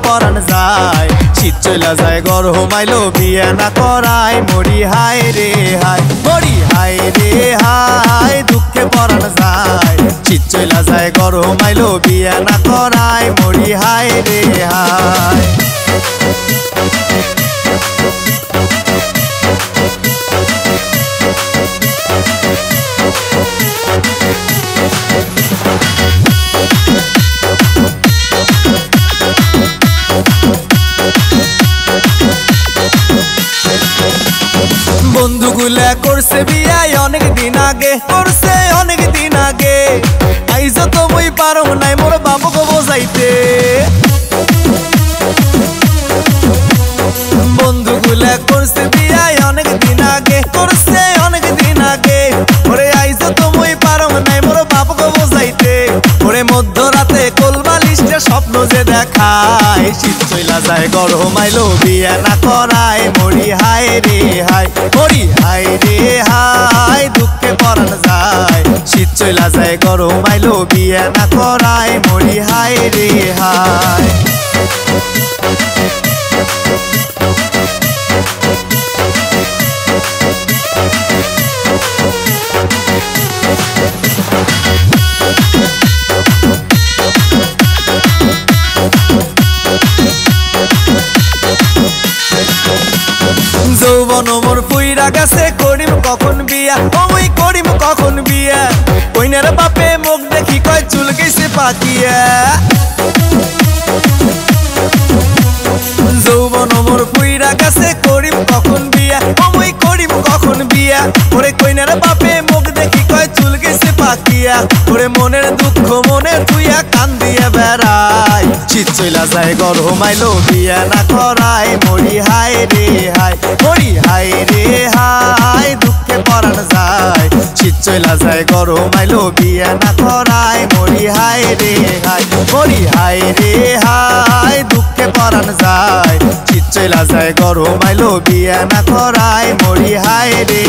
পরাণ যায় শীত চইলা যায় গরম আইলো বিয়ে না করায় মরি হায় রে হায় মরি হায় রে হায় দুঃখে পরাণ যায় শীত চইলা যায় গরম আইলো বিয়ে না করায় মরি হায় রে হায় বন্ধুগুলা করছে বিয়াই অনেক দিন আগে করছে অনেক দিন আগে আইজো তো মই পারো নাই মোর বাবুকে বোঝাইতে বন্ধুগুলা করছে বিয়াই অনেক দিন আগে করছে অনেক দিন আগে ওরে আইজো তো মই পারো নাই মোর বাবুকে বোঝাইতে ওরে মধ্যরাতে কোলবালিশটা স্বপ্ন যে দেখায় শীত চইলা যায় গরম আইলো বিয়ে না করায় মরি হায় রে হায় মরি হায় রে হায় দুঃখে পরাণ যায় শীত চইলা যায় গরম আইলো বিয়ে না করায় মরি হায় রে হায় যৌবন মোর পুইরা গেছে করিম কখন বিয়া ওই করিম কখন বিয়া কইনার বাপে মুখ দেখি কয় চুল গেছে পাকিয়া যৌবন মোর পুইরা গেছে করিম কখন বিয়া ওই করিম কখন বিয়া ওরে কইনার বাপে মুখ দেখি কয় চুল গেছে পাকিয়া ওরে মনের দুঃখ মনে তুইয়া কান দিয়ে বেড়াই শীত চইলা যায় গরম আইলো বিয়া না করায় মরি হায় রে হায় মরি হায় রে হায় দুঃখে পরাণ যায় শীত চইলা যায় গরম আইলো বিয়া না করায় মরি হায় রে হায় মরি হায় রে হায় দুঃখে পরাণ যায় শীত চইলা যায় গরম আইলো বিয়া না করায় মরি হায় রে